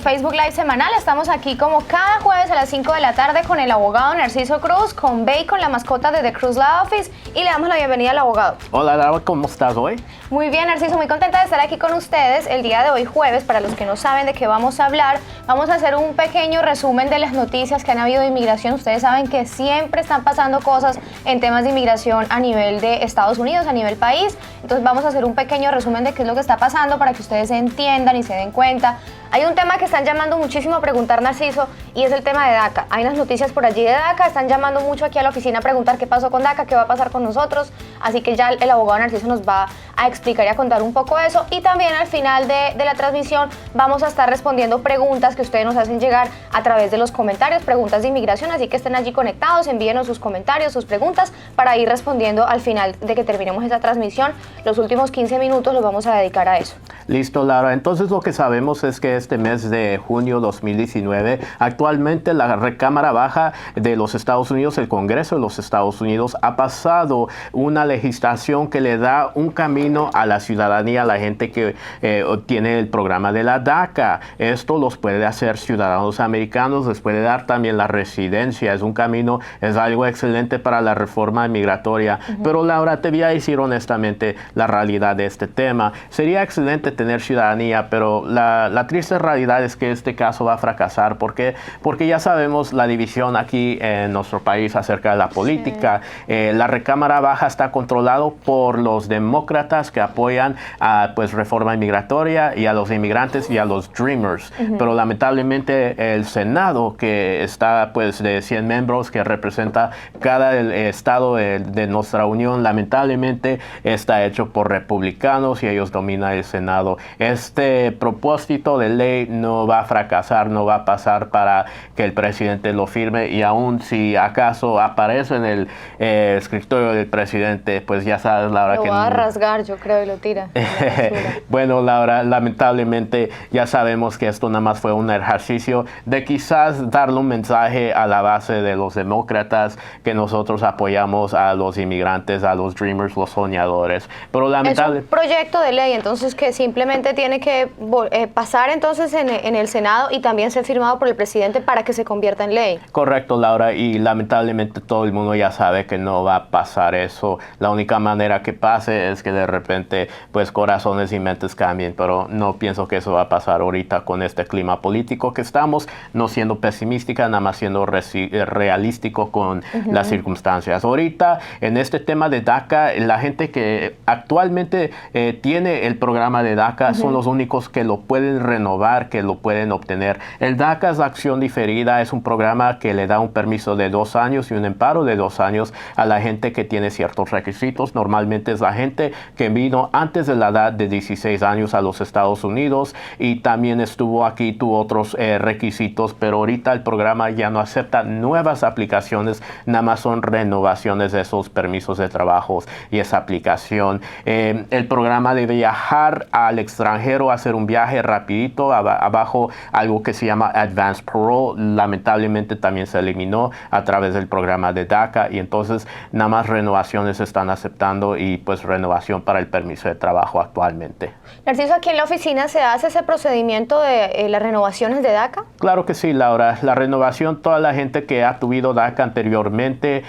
Facebook Live semanal. Estamos aquí como cada jueves a las 5 de la tarde con el abogado Narciso Cruz, con Bacon, la mascota de The Cruz Law Office, y le damos la bienvenida al abogado. Hola, Laura, ¿cómo estás hoy? Muy bien, Narciso, muy contenta de estar aquí con ustedes el día de hoy jueves. Para los que no saben de qué vamos a hablar, vamos a hacer un pequeño resumen de las noticias que han habido de inmigración. Ustedes saben que siempre están pasando cosas en temas de inmigración a nivel de Estados Unidos, a nivel país. Entonces vamos a hacer un pequeño resumen de qué es lo que está pasando para que ustedes entiendan y se den cuenta. Hay un tema que están llamando muchísimo a preguntar, Narciso, y es el tema de DACA. Hay unas noticias por allí de DACA, están llamando mucho aquí a la oficina a preguntar qué pasó con DACA, qué va a pasar con nosotros. Así que ya el abogado Narciso nos va a explicar y a contar un poco eso. Y también al final de la transmisión vamos a estar respondiendo preguntas que ustedes nos hacen llegar a través de los comentarios, preguntas de inmigración. Así que estén allí conectados, envíenos sus comentarios, sus preguntas para ir respondiendo al final de que terminemos esta transmisión. Los últimos 15 minutos los vamos a dedicar a eso. Listo, Laura. Entonces lo que sabemos es que este mes de junio 2019, actualmente la Cámara Baja de los Estados Unidos, el Congreso de los Estados Unidos, ha pasado una legislación que le da un camino a la ciudadanía, a la gente que obtiene el programa de la DACA. Esto los puede hacer ciudadanos americanos, les puede dar también la residencia. Es un camino, es algo excelente para la reforma migratoria. Pero Laura, te voy a decir honestamente la realidad de este tema. Sería excelente tener ciudadanía, pero la triste realidad es que este caso va a fracasar. ¿Por qué? Porque ya sabemos la división aquí en nuestro país acerca de la política. Sí. La Cámara Baja está controlado por los demócratas que apoyan a reforma migratoria y a los inmigrantes y a los Dreamers. Pero lamentablemente el Senado, que está de 100 miembros, que representa cada estado de nuestra unión, lamentablemente está hecho por republicanos y ellos dominan el Senado. Este propósito de ley no va a fracasar, no va a pasar para que el presidente lo firme, y aún si acaso aparece en el escritorio del presidente, pues ya sabes, Laura, lo que va a rasgar, yo creo, y lo tira. Bueno, Laura, lamentablemente ya sabemos que esto nada más fue un ejercicio de quizás darle un mensaje a la base de los demócratas que nosotros apoyamos a los inmigrantes, a los Dreamers, los soñadores. Pero lamentablemente es un proyecto de ley, entonces que simplemente tiene que pasar entonces en el Senado y también ser firmado por el presidente para que se convierta en ley. Correcto, Laura, y lamentablemente todo el mundo ya sabe que no va a pasar eso. La única manera que pase es que de repente corazones y mentes cambien, pero no pienso que eso va a pasar ahorita con este clima político que estamos, no siendo pesimística, nada más siendo realístico con las circunstancias. Ahorita en este tema de DACA, la gente que actualmente tiene el programa de DACA son los únicos que lo pueden renovar, que lo pueden obtener. El DACA es la acción diferida, es un programa que le da un permiso de 2 años y un amparo de 2 años a la gente que tiene ciertos requisitos. Normalmente es la gente que vino antes de la edad de 16 años a los Estados Unidos y también estuvo aquí, tuvo otros requisitos, pero ahorita el programa ya no acepta nuevas aplicaciones, nada más son renovaciones de esos permisos de trabajo y esa aplicación. El programa de viajar al extranjero, hacer un viaje rapidito, abajo algo que se llama Advanced Parole, lamentablemente también se eliminó a través del programa de DACA, y entonces nada más renovaciones se están aceptando y renovación para el permiso de trabajo actualmente. Narciso, ¿aquí en la oficina se hace ese procedimiento de las renovaciones de DACA? Claro que sí, Laura. La renovación, toda la gente que ha tenido DACA anteriormente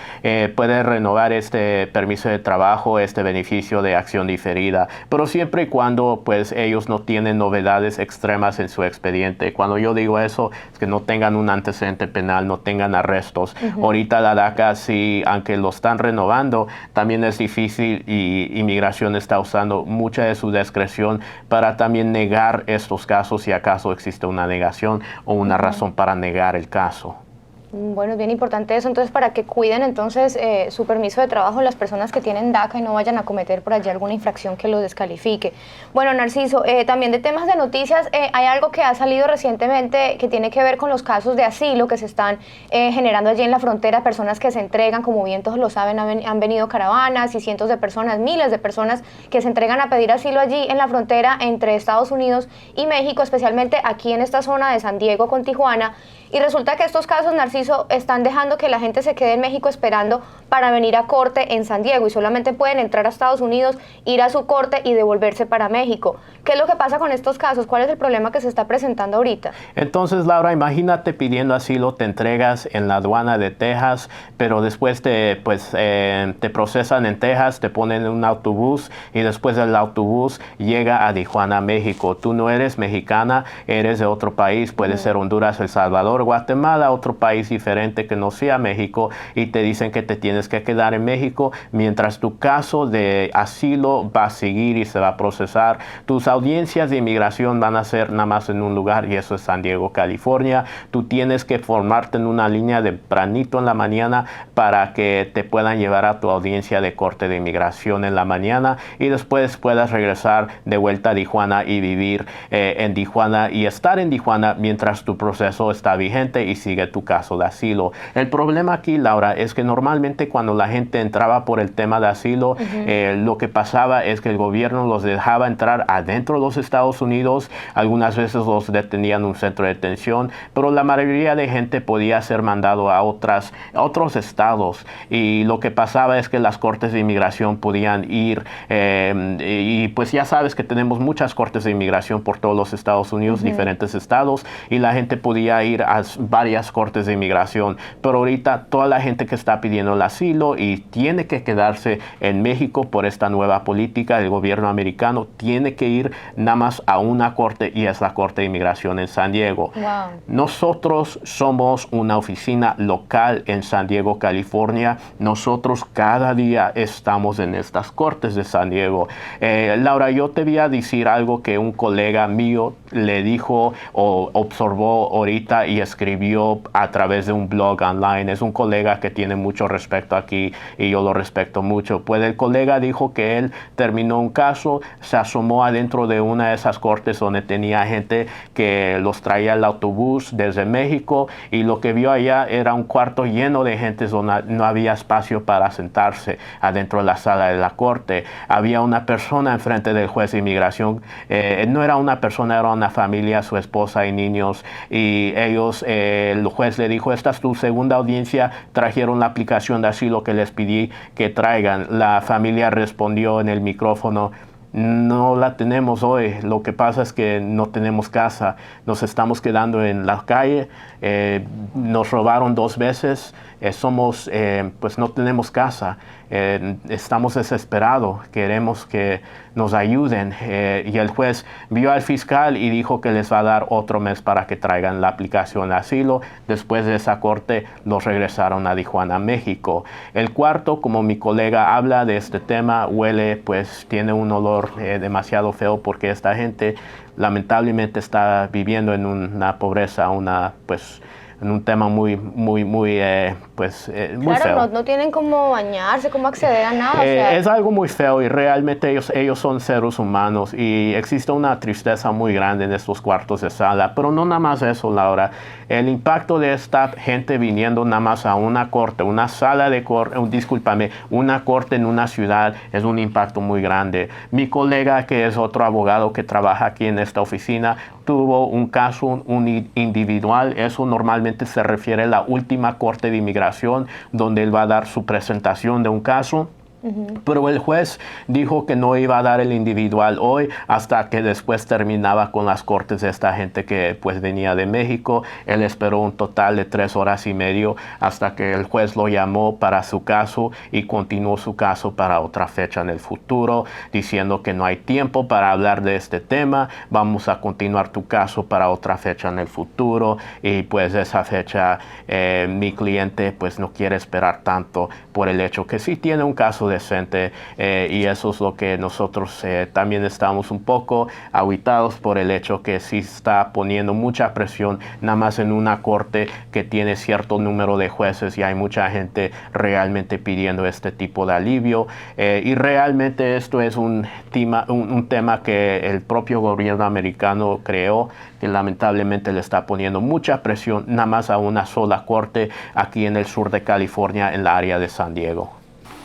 puede renovar este permiso de trabajo, este beneficio de acción diferida, pero siempre y cuando ellos no tienen novedades extremas en su expediente. Cuando yo digo eso, es que no tengan un antecedente penal, no tengan arrestos. Ahorita la DACA, sí, aunque lo están renovando, también es difícil y Inmigración está usando mucha de su discreción para también negar estos casos si acaso existe una negación o una razón para negar el caso. Bueno, es bien importante eso, entonces, para que cuiden entonces su permiso de trabajo las personas que tienen DACA y no vayan a cometer por allí alguna infracción que los descalifique. Bueno, Narciso, también de temas de noticias, hay algo que ha salido recientemente que tiene que ver con los casos de asilo que se están generando allí en la frontera, personas que se entregan, como bien todos lo saben, han venido caravanas y cientos de personas, miles de personas que se entregan a pedir asilo allí en la frontera entre Estados Unidos y México, especialmente aquí en esta zona de San Diego con Tijuana. Y resulta que estos casos, Narciso, están dejando que la gente se quede en México esperando para venir a corte en San Diego y solamente pueden entrar a Estados Unidos, ir a su corte y devolverse para México. ¿Qué es lo que pasa con estos casos? ¿Cuál es el problema que se está presentando ahorita? Entonces, Laura, imagínate pidiendo asilo, te entregas en la aduana de Texas, pero después te procesan en Texas, te ponen en un autobús y después el autobús llega a Tijuana, México. Tú no eres mexicana, eres de otro país, puede ser Honduras, El Salvador, Guatemala, otro país diferente que no sea México, y te dicen que te tienes que quedar en México mientras tu caso de asilo va a seguir y se va a procesar. Tus audiencias de inmigración van a ser nada más en un lugar y eso es San Diego, California. Tú tienes que formarte en una línea de tempranito en la mañana para que te puedan llevar a tu audiencia de corte de inmigración en la mañana y después puedas regresar de vuelta a Tijuana y vivir en Tijuana y estar en Tijuana mientras tu proceso está vigente y sigue tu caso de asilo. El problema aquí, Laura, es que normalmente cuando la gente entraba por el tema de asilo, lo que pasaba es que el gobierno los dejaba entrar adentro de los Estados Unidos. Algunas veces los detenían en un centro de detención, pero la mayoría de gente podía ser mandado a otros estados, y lo que pasaba es que las cortes de inmigración podían ir y pues ya sabes que tenemos muchas cortes de inmigración por todos los Estados Unidos, diferentes estados, y la gente podía ir a varias cortes de inmigración, pero ahorita toda la gente que está pidiendo el asilo y tiene que quedarse en México por esta nueva política del gobierno americano tiene que ir nada más a una corte, y es la Corte de Inmigración en San Diego. Wow. Nosotros somos una oficina local en San Diego, California. Nosotros cada día estamos en estas cortes de San Diego. Laura, yo te voy a decir algo que un colega mío le dijo o observó ahorita y escribió a través de un blog online. Es un colega que tiene mucho respeto aquí y yo lo respeto mucho. Pues el colega dijo que él terminó un caso, se asomó adentro de una de esas cortes donde tenía gente que los traía el autobús desde México, y lo que vio allá era un cuarto lleno de gente donde no había espacio para sentarse adentro de la sala de la corte. Había una persona enfrente del juez de inmigración, no era una persona, era una familia, su esposa y niños, y ellos, el juez le dijo: esta es tu segunda audiencia, trajeron la aplicación de asilo que les pedí que traigan. La familia respondió en el micrófono: no la tenemos hoy, lo que pasa es que no tenemos casa, nos estamos quedando en la calle, nos robaron 2 veces, pues no tenemos casa, estamos desesperados, queremos que nos ayuden. Y el juez vio al fiscal y dijo que les va a dar otro mes para que traigan la aplicación de asilo. Después de esa corte los regresaron a Tijuana, México. El cuarto, como mi colega habla de este tema, huele, pues tiene un olor demasiado feo, porque esta gente lamentablemente está viviendo en una pobreza, en un tema muy feo. Claro, no tienen cómo bañarse, cómo acceder a nada. Es algo muy feo, y realmente ellos son seres humanos, y existe una tristeza muy grande en estos cuartos de sala. Pero no nada más eso, Laura. El impacto de esta gente viniendo nada más a una corte, una sala de corte, una corte en una ciudad, es un impacto muy grande. Mi colega, que es otro abogado que trabaja aquí en esta oficina, tuvo un caso individual. Eso normalmente se refiere a la última corte de inmigración, donde él va a dar su presentación de un caso. Pero el juez dijo que no iba a dar el individual hoy hasta que después terminaba con las cortes de esta gente que pues venía de México. Él esperó un total de 3 horas y media hasta que el juez lo llamó para su caso, y continuó su caso para otra fecha en el futuro, diciendo que no hay tiempo para hablar de este tema, vamos a continuar tu caso para otra fecha en el futuro. Y pues esa fecha mi cliente pues no quiere esperar tanto, por el hecho que sí tiene un caso decente, y eso es lo que nosotros también estamos un poco aguitados, por el hecho que sí está poniendo mucha presión nada más en una corte que tiene cierto número de jueces, y hay mucha gente realmente pidiendo este tipo de alivio, y realmente esto es un tema que el propio gobierno americano creó, que lamentablemente le está poniendo mucha presión nada más a una sola corte aquí en el sur de California, en la área de San Diego.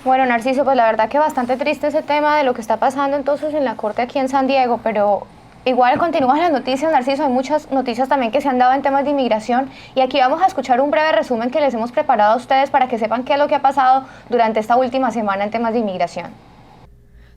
Bueno, Narciso, pues la verdad que bastante triste ese tema de lo que está pasando entonces en la corte aquí en San Diego, pero Igual continúan las noticias, Narciso, hay muchas noticias también que se han dado en temas de inmigración y aquí vamos a escuchar un breve resumen que les hemos preparado a ustedes para que sepan qué es lo que ha pasado durante esta última semana en temas de inmigración.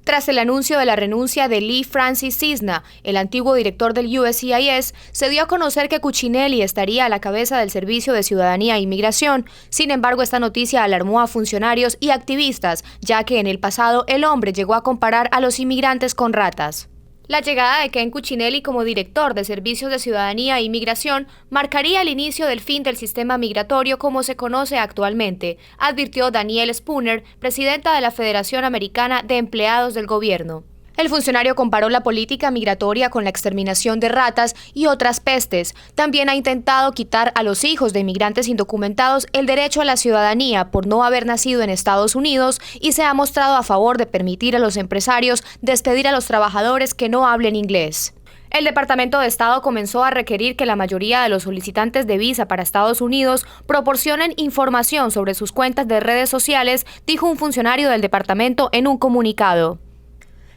Tras el anuncio de la renuncia de Lee Francis Cisna, el antiguo director del USCIS, se dio a conocer que Cuccinelli estaría a la cabeza del Servicio de Ciudadanía e Inmigración. Sin embargo, esta noticia alarmó a funcionarios y activistas, ya que en el pasado el hombre llegó a comparar a los inmigrantes con ratas. La llegada de Ken Cuccinelli como director de Servicios de Ciudadanía e Inmigración marcaría el inicio del fin del sistema migratorio como se conoce actualmente, advirtió Danielle Spooner, presidenta de la Federación Americana de Empleados del Gobierno. El funcionario comparó la política migratoria con la exterminación de ratas y otras pestes. También ha intentado quitar a los hijos de inmigrantes indocumentados el derecho a la ciudadanía por no haber nacido en Estados Unidos y se ha mostrado a favor de permitir a los empresarios despedir a los trabajadores que no hablen inglés. El Departamento de Estado comenzó a requerir que la mayoría de los solicitantes de visa para Estados Unidos proporcionen información sobre sus cuentas de redes sociales, dijo un funcionario del departamento en un comunicado.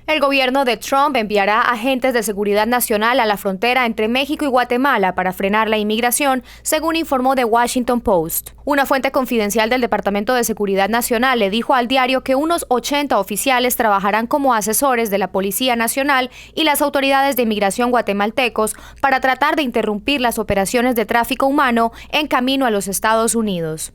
El gobierno de Trump enviará agentes de seguridad nacional a la frontera entre México y Guatemala para frenar la inmigración, según informó The Washington Post. Una fuente confidencial del Departamento de Seguridad Nacional le dijo al diario que unos 80 oficiales trabajarán como asesores de la Policía Nacional y las autoridades de inmigración guatemaltecos para tratar de interrumpir las operaciones de tráfico humano en camino a los Estados Unidos.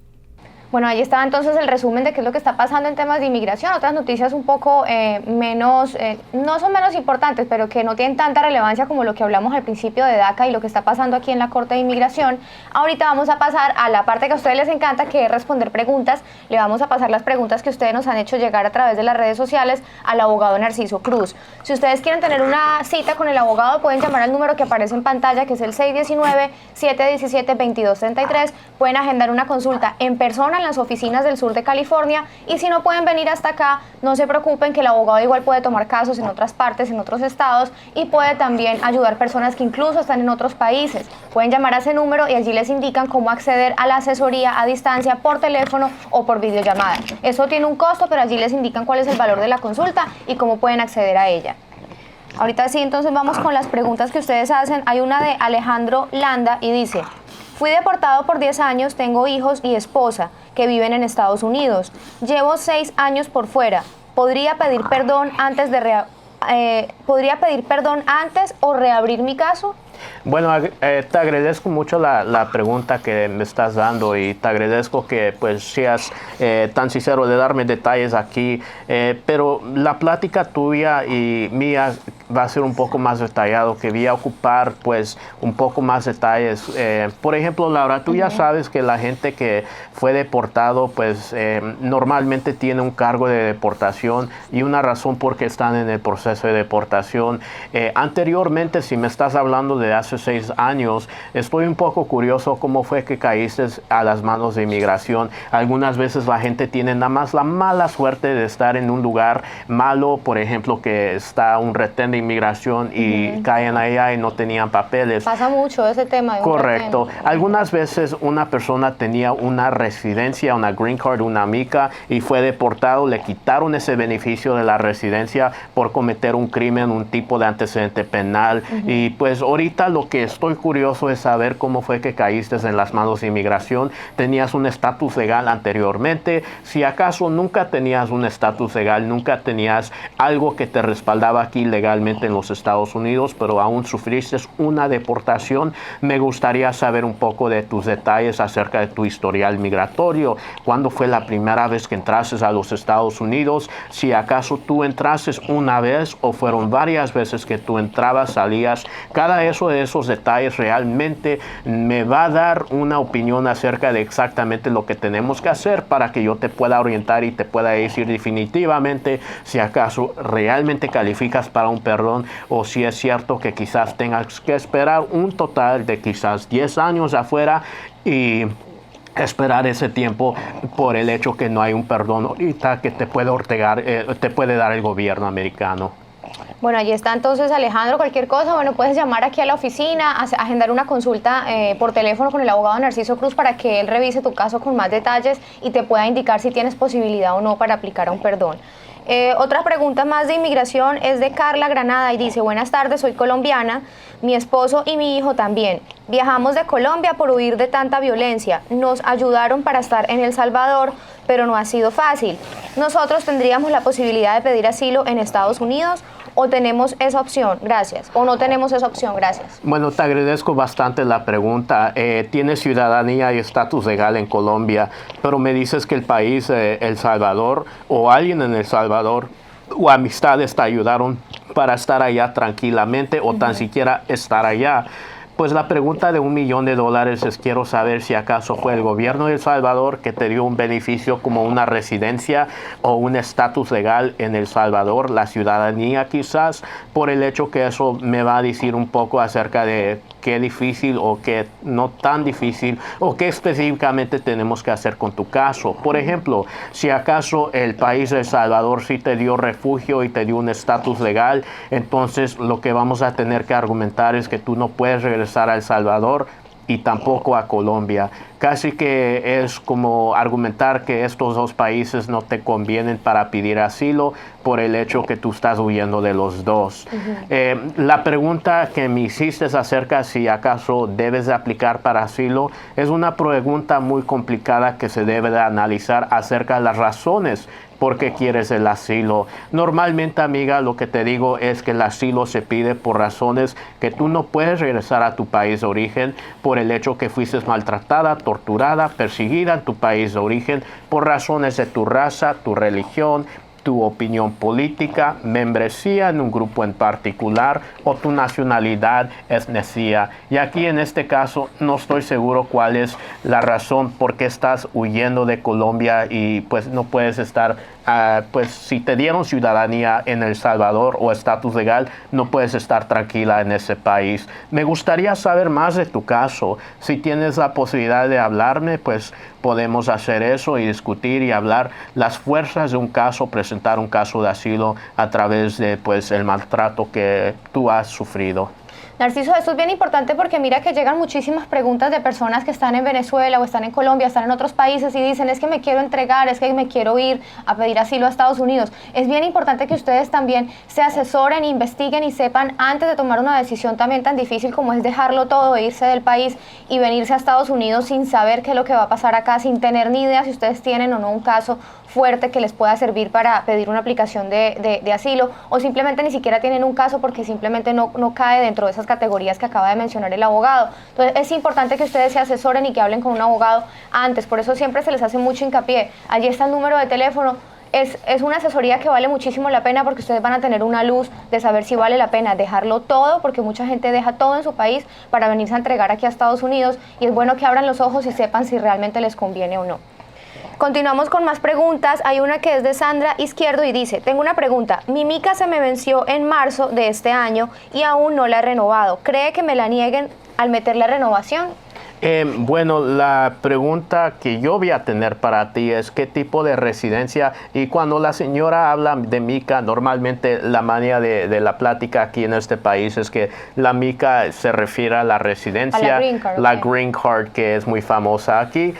Bueno, ahí está entonces el resumen de qué es lo que está pasando en temas de inmigración. Otras noticias un poco no son menos importantes, pero que no tienen tanta relevancia como lo que hablamos al principio de DACA y lo que está pasando aquí en la Corte de Inmigración. Ahorita vamos a pasar a la parte que a ustedes les encanta, que es responder preguntas. Le vamos a pasar las preguntas que ustedes nos han hecho llegar a través de las redes sociales al abogado Narciso Cruz. Si ustedes quieren tener una cita con el abogado, pueden llamar al número que aparece en pantalla, que es el 619-717-2233. Pueden agendar una consulta en persona en las oficinas del sur de California y si no pueden venir hasta acá, no se preocupen que el abogado igual puede tomar casos en otras partes, en otros estados y puede también ayudar personas que incluso están en otros países. Pueden llamar a ese número y allí les indican cómo acceder a la asesoría a distancia por teléfono o por videollamada. Eso tiene un costo, pero allí les indican cuál es el valor de la consulta y cómo pueden acceder a ella. Ahorita sí, entonces vamos con las preguntas que ustedes hacen. Hay una de Alejandro Landa y dice: fui deportado por 10 años, tengo hijos y esposa que viven en Estados Unidos. Llevo 6 años por fuera. ¿Podría pedir perdón antes o reabrir mi caso? Bueno, te agradezco mucho la pregunta que me estás dando y te agradezco que pues seas tan sincero de darme detalles aquí, pero la plática tuya y mía va a ser un poco más detallado, que voy a ocupar pues un poco más detalles. Por ejemplo, Laura, tú ya sabes que la gente que fue deportado pues normalmente tiene un cargo de deportación y una razón por qué están en el proceso de deportación. Anteriormente, si me estás hablando de hace 6 años, estoy un poco curioso cómo fue que caíste a las manos de inmigración. Algunas veces la gente tiene nada más la mala suerte de estar en un lugar malo, por ejemplo, que está un retén de inmigración y caen allá y no tenían papeles. Pasa mucho ese tema. Correcto. Algunas veces una persona tenía una residencia, una green card, una mica y fue deportado, le quitaron ese beneficio de la residencia por cometer un crimen, un tipo de antecedente penal. Y pues ahorita lo que estoy curioso es saber cómo fue que caíste en las manos de inmigración. ¿Tenías un estatus legal anteriormente? Si acaso nunca tenías un estatus legal, nunca tenías algo que te respaldaba aquí legalmente en los Estados Unidos, pero aún sufriste una deportación, me gustaría saber un poco de tus detalles acerca de tu historial migratorio. ¿Cuándo fue la primera vez que entraste a los Estados Unidos? Si acaso tú entraste una vez o fueron varias veces que tú entrabas, salías. Cada eso de esos detalles realmente me va a dar una opinión acerca de exactamente lo que tenemos que hacer para que yo te pueda orientar y te pueda decir definitivamente si acaso realmente calificas para un perdón o si es cierto que quizás tengas que esperar un total de quizás 10 años afuera y esperar ese tiempo por el hecho que no hay un perdón ahorita que te puede dar el gobierno americano. Bueno, allí está entonces, Alejandro. Cualquier cosa, bueno, puedes llamar aquí a la oficina, agendar una consulta por teléfono con el abogado Narciso Cruz para que él revise tu caso con más detalles y te pueda indicar si tienes posibilidad o no para aplicar a un perdón. Otra pregunta más de inmigración es de Carla Granada y dice: buenas tardes, soy colombiana, mi esposo y mi hijo también. Viajamos de Colombia por huir de tanta violencia. Nos ayudaron para estar en El Salvador, pero no ha sido fácil. ¿Nosotros tendríamos la posibilidad de pedir asilo en Estados Unidos o tenemos esa opción? Gracias. ¿O no tenemos esa opción? Gracias. Bueno, te agradezco bastante la pregunta. Tienes ciudadanía y estatus legal en Colombia, pero me dices que el país, El Salvador, o alguien en El Salvador, o amistades te ayudaron para estar allá tranquilamente o tan siquiera estar allá. Pues la pregunta de $1 millón es: quiero saber si acaso fue el gobierno de El Salvador que te dio un beneficio como una residencia o un estatus legal en El Salvador, la ciudadanía quizás, por el hecho que eso me va a decir un poco acerca de qué difícil o qué no tan difícil o qué específicamente tenemos que hacer con tu caso. Por ejemplo, si acaso el país de El Salvador sí te dio refugio y te dio un estatus legal, entonces lo que vamos a tener que argumentar es que tú no puedes regresar a El Salvador y tampoco a Colombia. Casi que es como argumentar que estos dos países no te convienen para pedir asilo por el hecho que tú estás huyendo de los dos. La pregunta que me hiciste acerca si acaso debes de aplicar para asilo es una pregunta muy complicada que se debe de analizar acerca de las razones por qué quieres el asilo. Normalmente, amiga, lo que te digo es que el asilo se pide por razones que tú no puedes regresar a tu país de origen por el hecho que fuiste maltratada, torturada, perseguida en tu país de origen por razones de tu raza, tu religión, tu opinión política, membresía en un grupo en particular o tu nacionalidad, etnia. Y aquí en este caso no estoy seguro cuál es la razón por qué estás huyendo de Colombia y pues no puedes estar, pues si te dieron ciudadanía en El Salvador o estatus legal, no puedes estar tranquila en ese país. Me gustaría saber más de tu caso. Si tienes la posibilidad de hablarme, pues podemos hacer eso y discutir y hablar las fuerzas de un caso, presentar un caso de asilo a través de pues el maltrato que tú has sufrido. Narciso, esto es bien importante porque mira que llegan muchísimas preguntas de personas que están en Venezuela o están en Colombia, están en otros países y dicen: es que me quiero entregar, es que me quiero ir a pedir asilo a Estados Unidos. Es bien importante que ustedes también se asesoren, investiguen y sepan antes de tomar una decisión también tan difícil como es dejarlo todo, irse del país y venirse a Estados Unidos sin saber qué es lo que va a pasar acá, sin tener ni idea si ustedes tienen o no un caso fuerte que les pueda servir para pedir una aplicación de asilo, o simplemente ni siquiera tienen un caso porque simplemente no cae dentro de esas categorías que acaba de mencionar el abogado. Entonces es importante que ustedes se asesoren y que hablen con un abogado antes, por eso siempre se les hace mucho hincapié. Allí está el número de teléfono. Es una asesoría que vale muchísimo la pena porque ustedes van a tener una luz de saber si vale la pena dejarlo todo, porque mucha gente deja todo en su país para venirse a entregar aquí a Estados Unidos, y es bueno que abran los ojos y sepan si realmente les conviene o no. Continuamos con más preguntas. Hay una que es de Sandra Izquierdo y dice: tengo una pregunta. Mi mica se me venció en marzo de este año y aún no la he renovado. ¿Cree que me la nieguen al meter la renovación? Bueno, la pregunta que yo voy a tener para ti es qué tipo de residencia, y cuando la señora habla de mica, normalmente la manera de la plática aquí en este país es que la mica se refiere a la residencia, la green card, que es muy famosa aquí.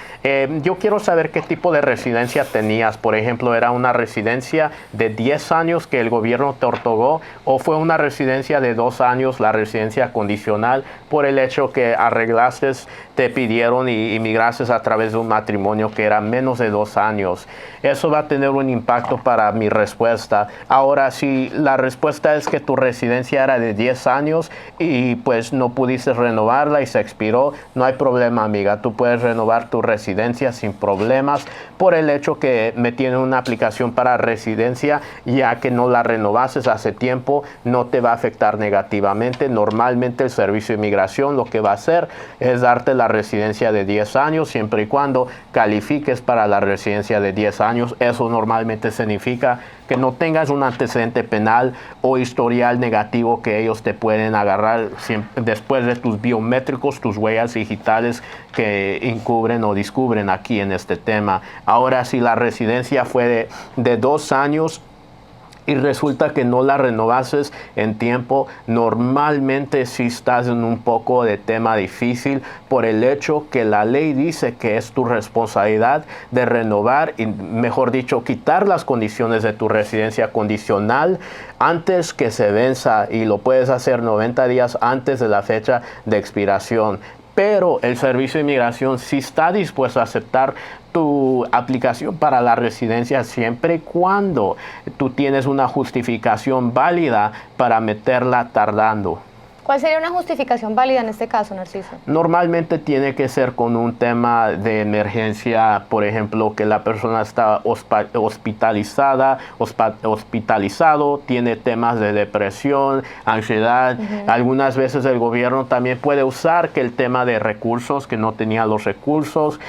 Yo quiero saber qué tipo de residencia tenías. Por ejemplo, ¿era una residencia de 10 años que el gobierno te otorgó o fue una residencia de 2 años, la residencia condicional, por el hecho que arreglaste, te pidieron y inmigraste a través de un matrimonio que era menos de 2 años? Eso va a tener un impacto para mi respuesta. Ahora, si la respuesta es que tu residencia era de 10 años y pues no pudiste renovarla y se expiró, no hay problema, amiga. Tú puedes renovar tu residencia sin problemas por el hecho que me tienen una aplicación para residencia, ya que no la renovaste hace tiempo, no te va a afectar negativamente. Normalmente el Servicio de Inmigración lo que va a hacer es darte la residencia de 10 años siempre y cuando califiques para la residencia de 10 años. Eso normalmente significa que no tengas un antecedente penal o historial negativo que ellos te pueden agarrar después de tus biométricos, tus huellas digitales que encubren o descubren aquí en este tema. Ahora, si la residencia fue de 2 años y resulta que no la renovases en tiempo, normalmente sí estás en un poco de tema difícil por el hecho que la ley dice que es tu responsabilidad de renovar y, mejor dicho, quitar las condiciones de tu residencia condicional antes que se venza, y lo puedes hacer 90 días antes de la fecha de expiración. Pero el Servicio de Inmigración sí está dispuesto a aceptar tu aplicación para la residencia siempre y cuando tú tienes una justificación válida para meterla tardando. ¿Cuál sería una justificación válida en este caso, Narciso? Normalmente tiene que ser con un tema de emergencia, por ejemplo, que la persona está hospitalizado, tiene temas de depresión, ansiedad. Algunas veces el gobierno también puede usar que el tema de recursos, que no tenía los recursos,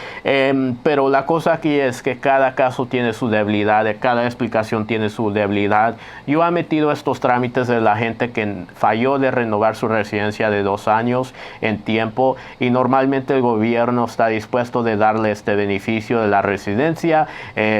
pero la cosa aquí es que cada caso tiene su debilidad, cada explicación tiene su debilidad. Yo he metido estos trámites de la gente que falló de renovar su residencia de 2 años en tiempo, y normalmente el gobierno está dispuesto de darle este beneficio de la residencia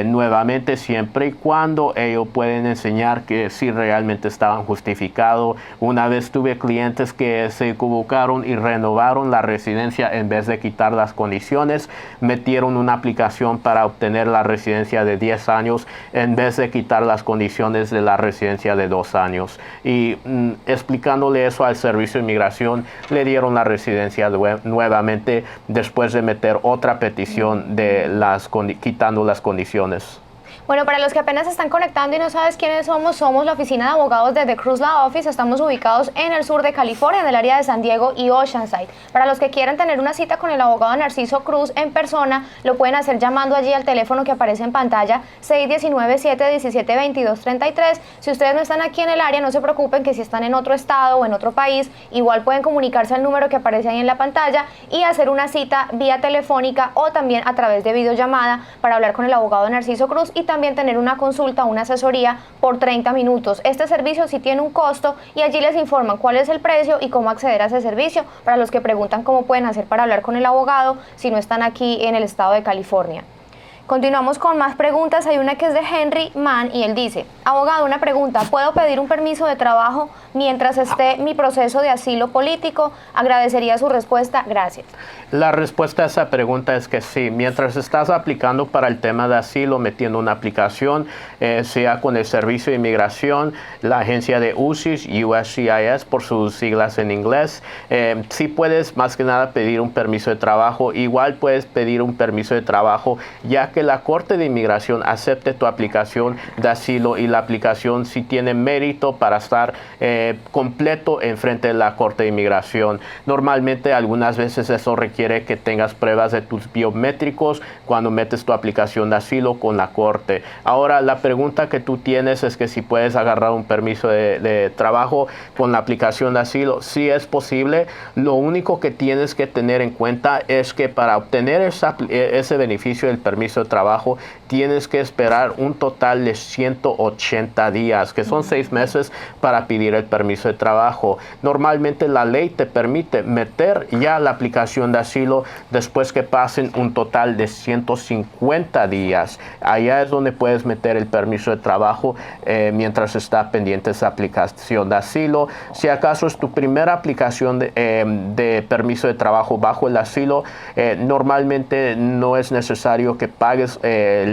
nuevamente, siempre y cuando ellos pueden enseñar que sí realmente estaban justificados. Una vez tuve clientes que se equivocaron y renovaron la residencia en vez de quitar las condiciones, metieron una aplicación para obtener la residencia de 10 años en vez de quitar las condiciones de la residencia de 2 años. Y explicándole eso al Servicio de Inmigración, le dieron la residencia nuevamente después de meter otra petición de quitando las condiciones. Bueno, para los que apenas se están conectando y no sabes quiénes somos, somos la oficina de abogados de The Cruz Law Office. Estamos ubicados en el sur de California, en el área de San Diego y Oceanside. Para los que quieran tener una cita con el abogado Narciso Cruz en persona, lo pueden hacer llamando allí al teléfono que aparece en pantalla, 619-717-2233. Si ustedes no están aquí en el área, no se preocupen, que si están en otro estado o en otro país, igual pueden comunicarse al número que aparece ahí en la pantalla y hacer una cita vía telefónica o también a través de videollamada para hablar con el abogado Narciso Cruz y también tener una consulta, una asesoría por 30 minutos. Este servicio sí tiene un costo y allí les informan cuál es el precio y cómo acceder a ese servicio, para los que preguntan cómo pueden hacer para hablar con el abogado si no están aquí en el estado de California. Continuamos con más preguntas. Hay una que es de Henry Mann y él dice: abogado, una pregunta, ¿puedo pedir un permiso de trabajo mientras esté mi proceso de asilo político? Agradecería su respuesta, gracias. La respuesta a esa pregunta es que sí. Mientras estás aplicando para el tema de asilo, metiendo una aplicación, sea con el Servicio de Inmigración, la agencia de USCIS por sus siglas en inglés, sí puedes más que nada pedir un permiso de trabajo. Igual puedes pedir un permiso de trabajo ya que la Corte de Inmigración acepte tu aplicación de asilo, y la aplicación sí tiene mérito para estar completo en frente de la Corte de Inmigración. Normalmente algunas veces eso requiere que tengas pruebas de tus biométricos cuando metes tu aplicación de asilo con la Corte. Ahora, la pregunta que tú tienes es que si puedes agarrar un permiso de trabajo con la aplicación de asilo. Sí es posible. Lo único que tienes que tener en cuenta es que para obtener ese beneficio del permiso de trabajo, tienes que esperar un total de 180 días, que son 6 meses para pedir el permiso de trabajo. Normalmente la ley te permite meter ya la aplicación de asilo después que pasen un total de 150 días. Allá es donde puedes meter el permiso de trabajo mientras está pendiente esa aplicación de asilo. Si acaso es tu primera aplicación de permiso de trabajo bajo el asilo, normalmente no es necesario que pagues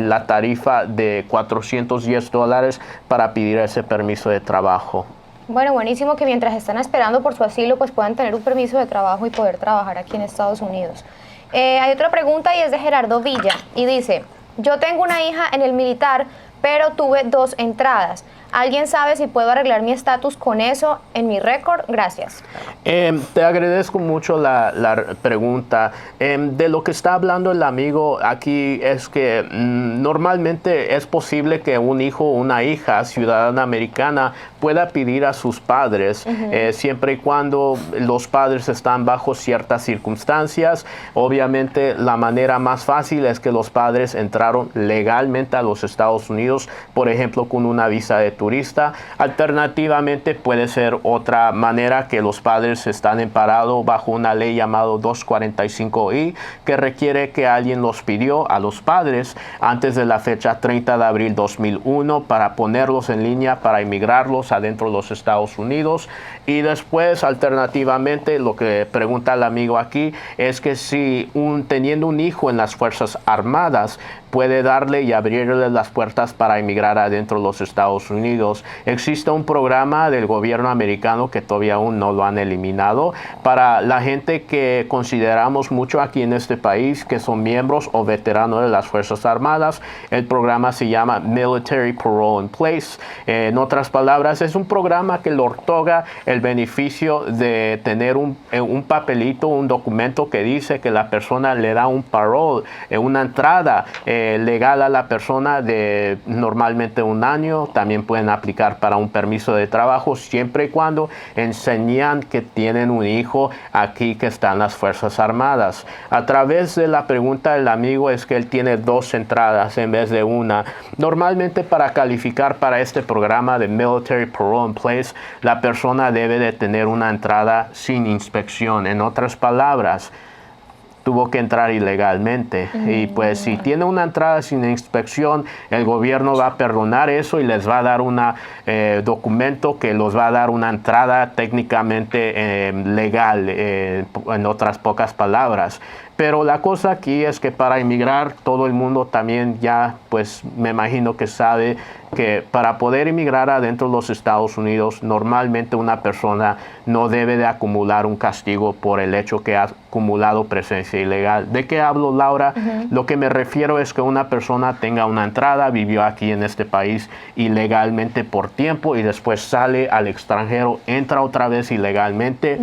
la tarifa de $410 para pedir ese permiso de trabajo. Bueno, buenísimo que mientras están esperando por su asilo, pues puedan tener un permiso de trabajo y poder trabajar aquí en Estados Unidos. Hay otra pregunta y es de Gerardo Villa y dice: yo tengo una hija en el militar, pero tuve 2 entradas. ¿Alguien sabe si puedo arreglar mi estatus con eso en mi récord? Gracias. Te agradezco mucho la pregunta. De lo que está hablando el amigo aquí es que normalmente es posible que un hijo o una hija ciudadana americana pueda pedir a sus padres, siempre y cuando los padres están bajo ciertas circunstancias. Obviamente la manera más fácil es que los padres entraron legalmente a los Estados Unidos, por ejemplo con una visa de turismo turista. Alternativamente puede ser otra manera que los padres están amparados bajo una ley llamada 245I que requiere que alguien los pidió a los padres antes de la fecha 30 de abril 2001 para ponerlos en línea para inmigrarlos adentro de los Estados Unidos. Y después, alternativamente, lo que pregunta el amigo aquí es que si teniendo un hijo en las Fuerzas Armadas puede darle y abrirle las puertas para emigrar adentro de los Estados Unidos. Existe un programa del gobierno americano que todavía aún no lo han eliminado para la gente que consideramos mucho aquí en este país, que son miembros o veteranos de las Fuerzas Armadas. El programa se llama Military Parole in Place. En otras palabras, es un programa que le otorga el beneficio de tener un papelito, un documento que dice que la persona le da un parole, una entrada legal a la persona de normalmente un año. También pueden aplicar para un permiso de trabajo siempre y cuando enseñan que tienen un hijo aquí que está en las Fuerzas Armadas. A través de la pregunta del amigo es que él tiene 2 entradas en vez de una. Normalmente para calificar para este programa de Military Parole in Place, la persona debe de tener una entrada sin inspección. En otras palabras, tuvo que entrar ilegalmente. Y pues si tiene una entrada sin inspección, el gobierno va a perdonar eso y les va a dar un documento que los va a dar una entrada técnicamente legal, en otras pocas palabras. Pero la cosa aquí es que para emigrar todo el mundo también ya pues me imagino que sabe que para poder emigrar adentro de los Estados Unidos normalmente una persona no debe de acumular un castigo por el hecho que ha acumulado presencia ilegal. ¿De qué hablo, Laura? Lo que me refiero es que una persona tenga una entrada, vivió aquí en este país ilegalmente por tiempo y después sale al extranjero, entra otra vez ilegalmente.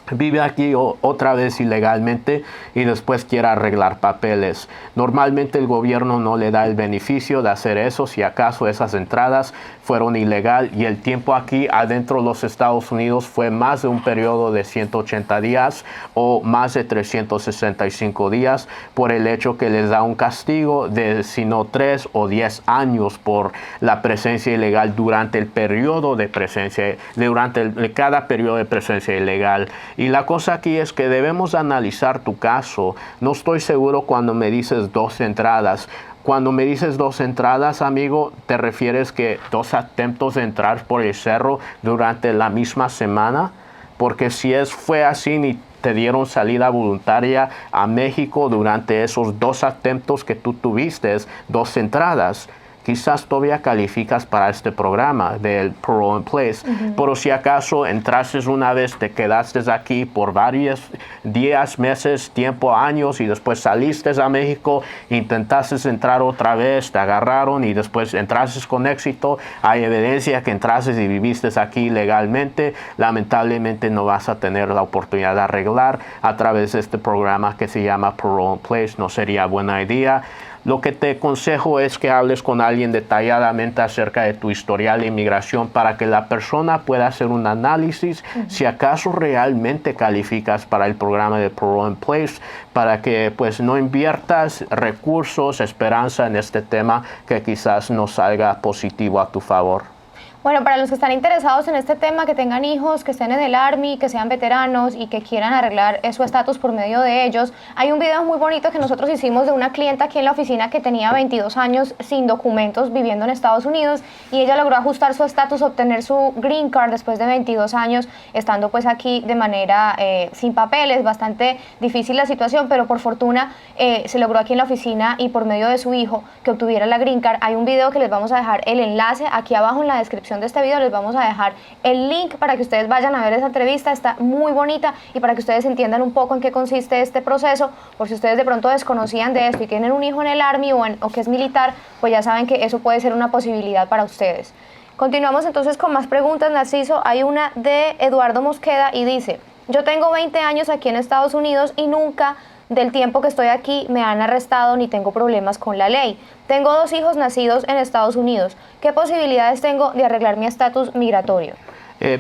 Vive aquí otra vez ilegalmente y después quiere arreglar papeles. Normalmente el gobierno no le da el beneficio de hacer eso si acaso esas entradas fueron ilegal y el tiempo aquí adentro de los Estados Unidos fue más de un periodo de 180 días o más de 365 días por el hecho que les da un castigo de sino 3 o 10 años por la presencia ilegal durante el periodo de presencia, durante cada periodo de presencia ilegal. Y la cosa aquí es que debemos analizar tu caso. No estoy seguro cuando me dices 2 entradas. Cuando me dices 2 entradas, amigo, ¿te refieres que 2 intentos de entrar por el cerro durante la misma semana? Porque si fue así ni te dieron salida voluntaria a México durante esos 2 intentos que tú tuviste, 2 entradas, quizás todavía calificas para este programa del Parole in Place. Pero si acaso entraste una vez, te quedaste aquí por varios días, meses, tiempo, años y después saliste a México, intentaste entrar otra vez, te agarraron y después entraste con éxito, hay evidencia que entraste y viviste aquí legalmente, lamentablemente no vas a tener la oportunidad de arreglar a través de este programa que se llama Parole in Place. No sería buena idea. Lo que te aconsejo es que hables con alguien detalladamente acerca de tu historial de inmigración para que la persona pueda hacer un análisis si acaso realmente calificas para el programa de Parole in Place, para que pues no inviertas recursos, esperanza en este tema que quizás no salga positivo a tu favor. Bueno, para los que están interesados en este tema, que tengan hijos, que estén en el Army, que sean veteranos y que quieran arreglar su estatus por medio de ellos, hay un video muy bonito que nosotros hicimos de una clienta aquí en la oficina que tenía 22 años sin documentos viviendo en Estados Unidos y ella logró ajustar su estatus, obtener su green card después de 22 años estando pues aquí de manera sin papeles. Bastante difícil la situación, pero por fortuna se logró aquí en la oficina y por medio de su hijo que obtuviera la green card. Hay un video que les vamos a dejar el enlace aquí abajo en la descripción de este video, les vamos a dejar el link para que ustedes vayan a ver esa entrevista. Está muy bonita y para que ustedes entiendan un poco en qué consiste este proceso, por si ustedes de pronto desconocían de esto y tienen un hijo en el Army o que es militar, pues ya saben que eso puede ser una posibilidad para ustedes. Continuamos entonces con más preguntas, Narciso. Hay una de Eduardo Mosqueda y dice: yo tengo 20 años aquí en Estados Unidos y nunca del tiempo que estoy aquí me han arrestado ni tengo problemas con la ley. Tengo 2 hijos nacidos en Estados Unidos. ¿Qué posibilidades tengo de arreglar mi estatus migratorio?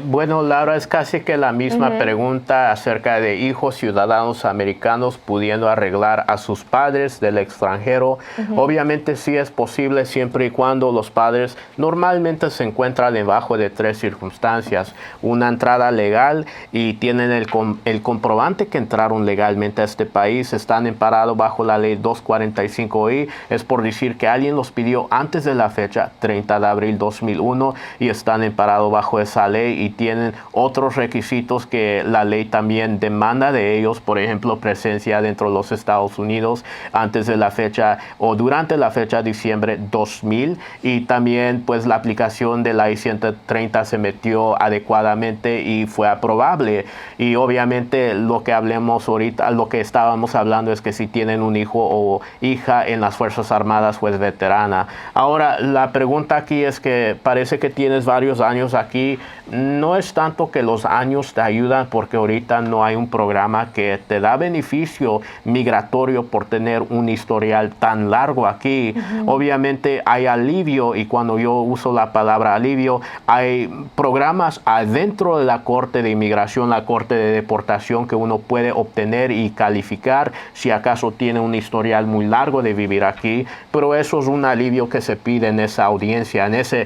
Bueno, Laura, es casi que la misma pregunta acerca de hijos ciudadanos americanos pudiendo arreglar a sus padres del extranjero. Obviamente sí es posible siempre y cuando los padres normalmente se encuentran debajo de 3 circunstancias. Una entrada legal y tienen el comprobante que entraron legalmente a este país, están amparados bajo la ley 245I, es por decir que alguien los pidió antes de la fecha 30 de abril 2001 y están amparados bajo esa ley y tienen otros requisitos que la ley también demanda de ellos, por ejemplo, presencia dentro de los Estados Unidos antes de la fecha o durante la fecha de diciembre 2000 y también pues la aplicación de la I-130 se metió adecuadamente y fue aprobable y obviamente lo que hablemos ahorita, lo que estábamos hablando es que si tienen un hijo o hija en las Fuerzas Armadas pues veterana. Ahora la pregunta aquí es que parece que tienes varios años aquí. No es tanto que los años te ayudan porque ahorita no hay un programa que te da beneficio migratorio por tener un historial tan largo aquí. Obviamente hay alivio y cuando yo uso la palabra alivio, hay programas adentro de la Corte de Inmigración, la Corte de Deportación que uno puede obtener y calificar si acaso tiene un historial muy largo de vivir aquí, pero eso es un alivio que se pide en esa audiencia, en esa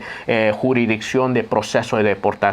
jurisdicción de proceso de deportación.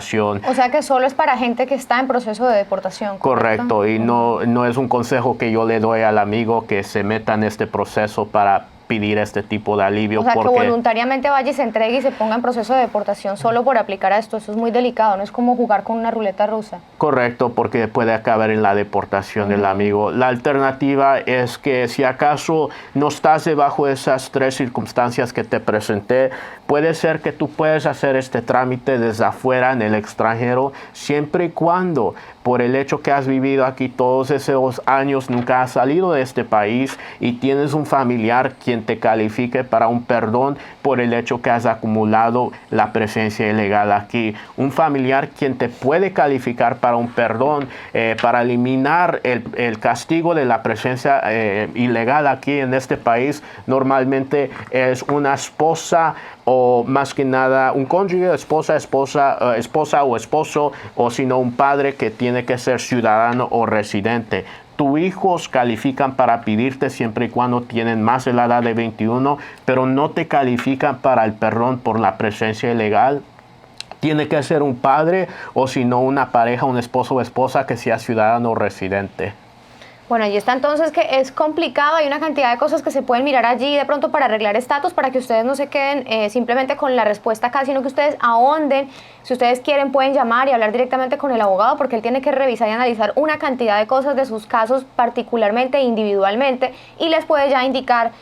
O sea que solo es para gente que está en proceso de deportación. Correcto, y no es un consejo que yo le doy al amigo que se meta en este proceso para pedir este tipo de alivio. O sea, porque que voluntariamente vaya y se entregue y se ponga en proceso de deportación solo por aplicar a esto. Eso es muy delicado, no es como jugar con una ruleta rusa. Correcto, porque puede acabar en la deportación del amigo. La alternativa es que si acaso no estás debajo de esas 3 circunstancias que te presenté, puede ser que tú puedas hacer este trámite desde afuera en el extranjero, siempre y cuando por el hecho que has vivido aquí todos esos años, nunca has salido de este país y tienes un familiar quien te califique para un perdón por el hecho que has acumulado la presencia ilegal aquí. Un familiar quien te puede calificar para un perdón, para eliminar el castigo de la presencia ilegal aquí en este país, normalmente es una esposa o más que nada un cónyuge, esposa o esposo, o sino un padre que tiene que ser ciudadano o residente. Tus hijos califican para pedirte siempre y cuando tienen más de la edad de 21, pero no te califican para el perdón por la presencia ilegal. Tiene que ser un padre o si no una pareja, un esposo o esposa que sea ciudadano o residente. Bueno, allí está entonces que es complicado, hay una cantidad de cosas que se pueden mirar allí de pronto para arreglar estatus, para que ustedes no se queden simplemente con la respuesta acá, sino que ustedes ahonden. Si ustedes quieren pueden llamar y hablar directamente con el abogado porque él tiene que revisar y analizar una cantidad de cosas de sus casos particularmente e individualmente y les puede ya indicar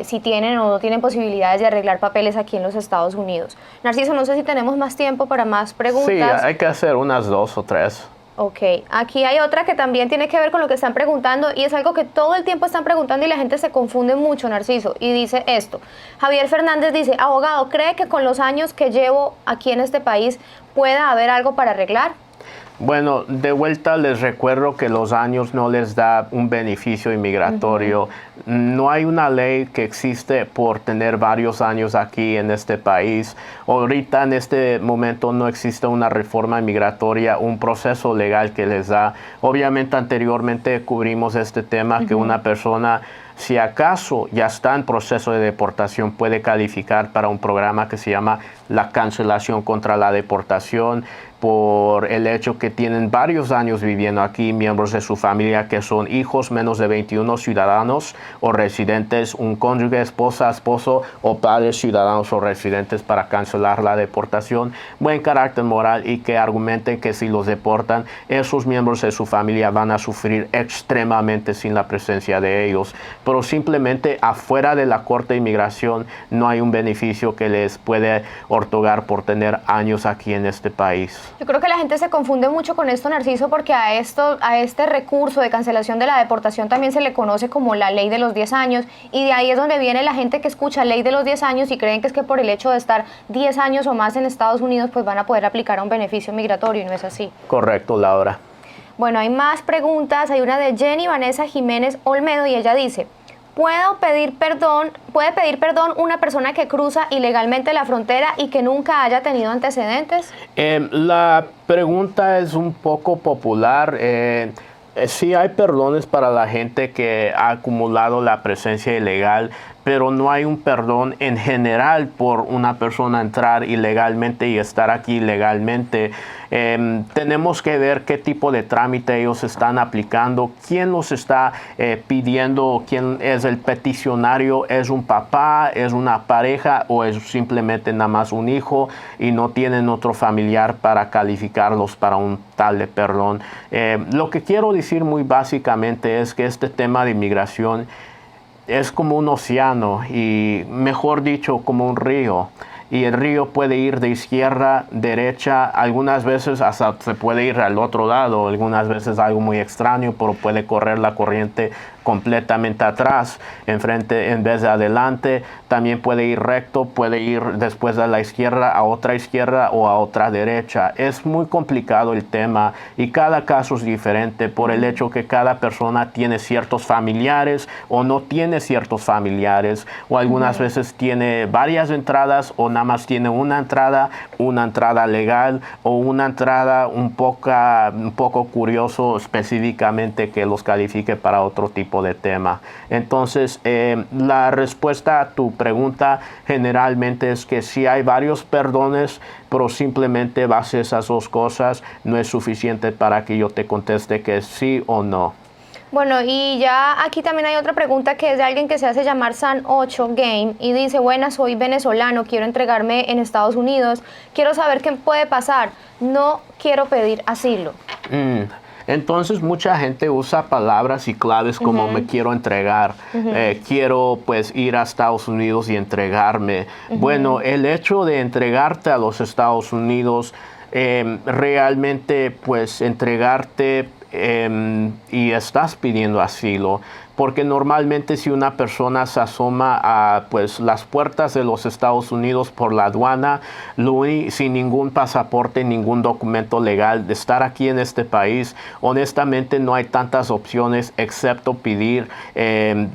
si tienen o no tienen posibilidades de arreglar papeles aquí en los Estados Unidos. Narciso, no sé si tenemos más tiempo para más preguntas. Sí, hay que hacer unas 2 o 3. Ok, aquí hay otra que también tiene que ver con lo que están preguntando y es algo que todo el tiempo están preguntando y la gente se confunde mucho, Narciso, y dice esto. Javier Fernández dice, abogado, ¿cree que con los años que llevo aquí en este país pueda haber algo para arreglar? Bueno, de vuelta les recuerdo que los años no les da un beneficio inmigratorio. No hay una ley que existe por tener varios años aquí en este país. Ahorita en este momento no existe una reforma migratoria, un proceso legal que les da. Obviamente anteriormente cubrimos este tema que una persona, si acaso ya está en proceso de deportación, puede calificar para un programa que se llama la cancelación contra la deportación por el hecho que tienen varios años viviendo aquí, miembros de su familia que son hijos menos de 21 ciudadanos o residentes, un cónyuge, esposa, esposo o padres ciudadanos o residentes para cancelar la deportación, buen carácter moral y que argumenten que si los deportan, esos miembros de su familia van a sufrir extremadamente sin la presencia de ellos. Pero simplemente afuera de la Corte de Inmigración no hay un beneficio que les puede otorgar por tener años aquí en este país. Yo creo que la gente se confunde mucho con esto, Narciso, porque a este recurso de cancelación de la deportación también se le conoce como la ley de los 10 años y de ahí es donde viene la gente que escucha ley de los 10 años y creen que es que por el hecho de estar 10 años o más en Estados Unidos pues van a poder aplicar a un beneficio migratorio y no es así. Correcto, Laura. Bueno, hay más preguntas, hay una de Jenny Vanessa Jiménez Olmedo y ella dice, puede pedir perdón una persona que cruza ilegalmente la frontera y que nunca haya tenido antecedentes? La pregunta es un poco popular. Sí hay perdones para la gente que ha acumulado la presencia ilegal, pero no hay un perdón en general por una persona entrar ilegalmente y estar aquí ilegalmente. Tenemos que ver qué tipo de trámite ellos están aplicando, quién los está pidiendo, quién es el peticionario, es un papá, es una pareja o es simplemente nada más un hijo y no tienen otro familiar para calificarlos para un tal de perdón. Lo que quiero decir muy básicamente es que este tema de inmigración es como un océano y, mejor dicho, como un río. Y el río puede ir de izquierda, derecha, algunas veces hasta se puede ir al otro lado, algunas veces algo muy extraño, pero puede correr la corriente completamente atrás, enfrente en vez de adelante. También puede ir recto, puede ir después de la izquierda a otra derecha. Es muy complicado el tema y cada caso es diferente por el hecho que cada persona tiene ciertos familiares o no tiene ciertos familiares, o algunas veces tiene varias entradas o nada más tiene una entrada legal o una entrada un poco curioso específicamente que los califique para otro tipo de tema. Entonces, la respuesta a tu pregunta generalmente es que sí hay varios perdones, pero simplemente base esas dos cosas no es suficiente para que yo te conteste que sí o no. Bueno, y ya aquí también hay otra pregunta que es de alguien que se hace llamar San8 Game y dice: buenas, soy venezolano, quiero entregarme en Estados Unidos, quiero saber qué puede pasar, no quiero pedir asilo. Entonces mucha gente usa palabras y claves como me quiero entregar, quiero pues ir a Estados Unidos y entregarme. Bueno, el hecho de entregarte a los Estados Unidos, realmente pues entregarte y estás pidiendo asilo, porque normalmente si una persona se asoma a pues las puertas de los Estados Unidos por la aduana, sin ningún pasaporte, ningún documento legal de estar aquí en este país, honestamente no hay tantas opciones excepto pedir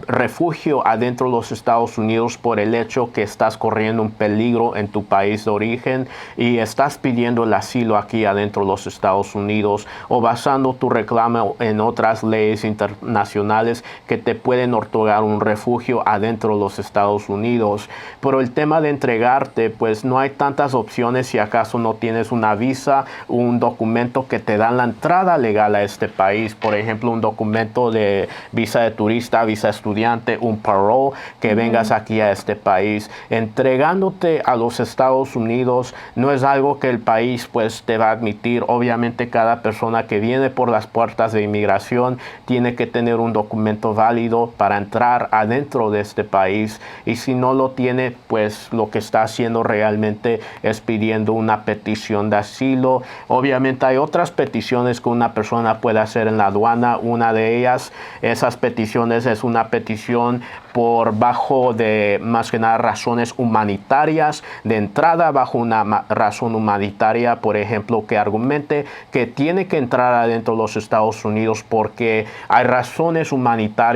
refugio adentro de los Estados Unidos por el hecho que estás corriendo un peligro en tu país de origen y estás pidiendo el asilo aquí adentro de los Estados Unidos, o basando tu reclamo en otras leyes internacionales que te pueden otorgar un refugio adentro de los Estados Unidos. Pero el tema de entregarte, pues no hay tantas opciones si acaso no tienes una visa, un documento que te dan la entrada legal a este país. Por ejemplo, un documento de visa de turista, visa estudiante, un parole, que vengas aquí a este país. Entregándote a los Estados Unidos no es algo que el país pues te va a admitir. Obviamente cada persona que viene por las puertas de inmigración tiene que tener un documento válido para entrar adentro de este país, y si no lo tiene, pues lo que está haciendo realmente es pidiendo una petición de asilo. Obviamente hay otras peticiones que una persona puede hacer en la aduana. Una de ellas, esas peticiones, es una petición por bajo de más que nada razones humanitarias, de entrada bajo una razón humanitaria, por ejemplo, que argumente que tiene que entrar adentro de los Estados Unidos porque hay razones humanitarias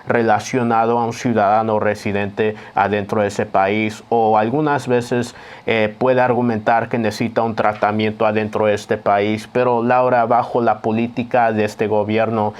relacionadas a un ciudadano residente adentro de ese país, o algunas veces puede argumentar que necesita un tratamiento adentro de este país. Pero Laura, bajo la política de este gobierno,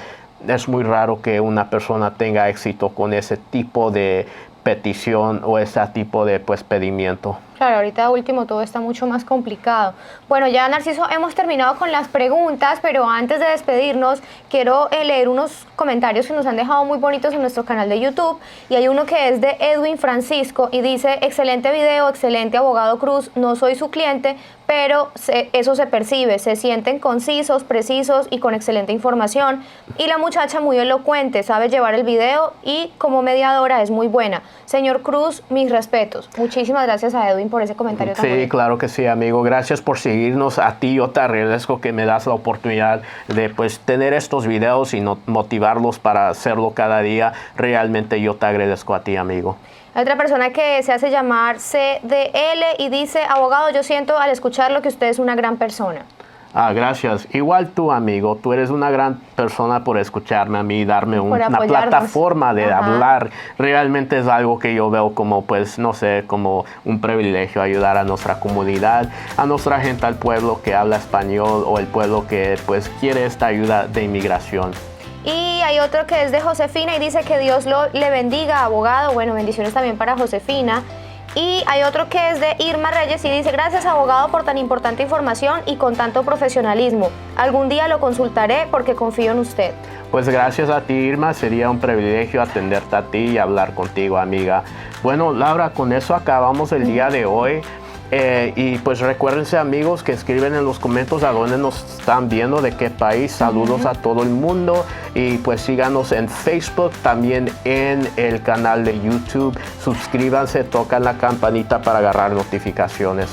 es muy raro que una persona tenga éxito con ese tipo de petición o ese tipo de pedimiento. Claro, ahorita último todo está mucho más complicado. Bueno, ya Narciso, hemos terminado con las preguntas, pero antes de despedirnos quiero leer unos comentarios que nos han dejado muy bonitos en nuestro canal de YouTube, y hay uno que es de Edwin Francisco y dice: excelente video, excelente abogado Cruz, no soy su cliente, pero eso se percibe, se sienten concisos, precisos y con excelente información, y la muchacha muy elocuente, sabe llevar el video y como mediadora es muy buena. Señor Cruz, mis respetos. Muchísimas gracias a Edwin por ese comentario tan bonito. Sí, claro que sí, amigo. Gracias por seguirnos. A ti yo te agradezco que me das la oportunidad de tener estos videos y motivarlos para hacerlo cada día. Realmente yo te agradezco a ti, amigo. Hay otra persona que se hace llamar CDL y dice: abogado, yo siento al escucharlo que usted es una gran persona. Gracias. Igual tú, amigo, tú eres una gran persona por escucharme a mí y darme una plataforma de hablar. Realmente es algo que yo veo como, pues, no sé, como un privilegio ayudar a nuestra comunidad, a nuestra gente, al pueblo que habla español o el pueblo que, pues, quiere esta ayuda de inmigración. Y hay otro que es de Josefina y dice que Dios le bendiga, abogado. Bueno, bendiciones también para Josefina. Y hay otro que es de Irma Reyes y dice: gracias, abogado, por tan importante información y con tanto profesionalismo. Algún día lo consultaré porque confío en usted. Pues gracias a ti, Irma. Sería un privilegio atenderte a ti y hablar contigo, amiga. Bueno, Laura, con eso acabamos el día de hoy. Y pues recuérdense, amigos, que escriben en los comentarios a dónde nos están viendo, de qué país. Saludos a todo el mundo. Y pues síganos en Facebook, también en el canal de YouTube. Suscríbanse, tocan la campanita para agarrar notificaciones.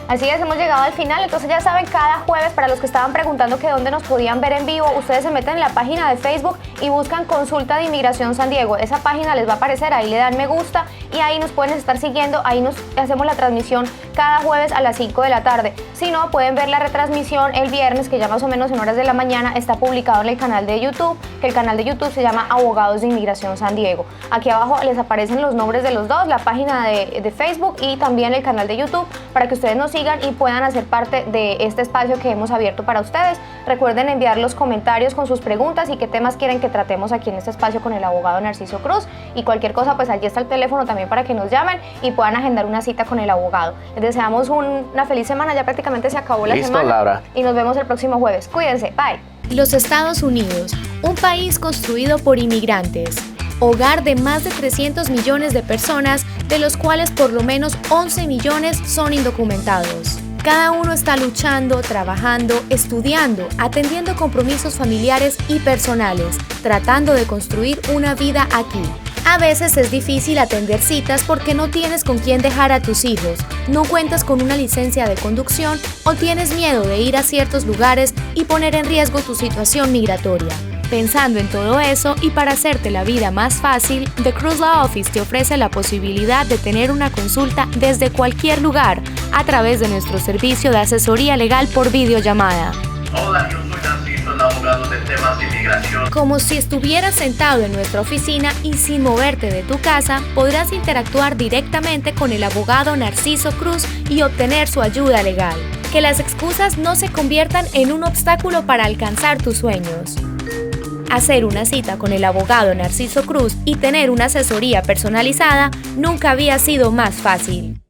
Así es, hemos llegado al final. Entonces ya saben, cada jueves, para los que estaban preguntando que dónde nos podían ver en vivo, ustedes se meten en la página de Facebook y buscan Consulta de Inmigración San Diego. Esa página les va a aparecer, ahí le dan me gusta y ahí nos pueden estar siguiendo. Ahí nos hacemos la transmisión cada jueves a las 5 de la tarde. Si no, pueden ver la retransmisión el viernes, que ya más o menos en horas de la mañana está publicado en el canal de YouTube, que el canal de YouTube se llama Abogados de Inmigración San Diego. Aquí abajo les aparecen los nombres de los dos, la página de Facebook y también el canal de YouTube, para que ustedes nos sigan y puedan hacer parte de este espacio que hemos abierto para ustedes. Recuerden enviar los comentarios con sus preguntas y qué temas quieren que tratemos aquí en este espacio con el abogado Narciso Cruz, y cualquier cosa, pues allí está el teléfono también para que nos llamen y puedan agendar una cita con el abogado. Les deseamos una feliz semana, ya prácticamente se acabó la semana. Laura. Y nos vemos el próximo jueves. Cuídense, bye. Los Estados Unidos, un país construido por inmigrantes, hogar de más de 300 millones de personas, de los cuales por lo menos 11 millones son indocumentados. Cada uno está luchando, trabajando, estudiando, atendiendo compromisos familiares y personales, tratando de construir una vida aquí. A veces es difícil atender citas porque no tienes con quién dejar a tus hijos, no cuentas con una licencia de conducción o tienes miedo de ir a ciertos lugares y poner en riesgo tu situación migratoria. Pensando en todo eso y para hacerte la vida más fácil, The Cruz Law Office te ofrece la posibilidad de tener una consulta desde cualquier lugar a través de nuestro servicio de asesoría legal por videollamada. Hola, yo soy Narciso, el abogado de temas de inmigración. Como si estuvieras sentado en nuestra oficina y sin moverte de tu casa, podrás interactuar directamente con el abogado Narciso Cruz y obtener su ayuda legal. Que las excusas no se conviertan en un obstáculo para alcanzar tus sueños. Hacer una cita con el abogado Narciso Cruz y tener una asesoría personalizada nunca había sido más fácil.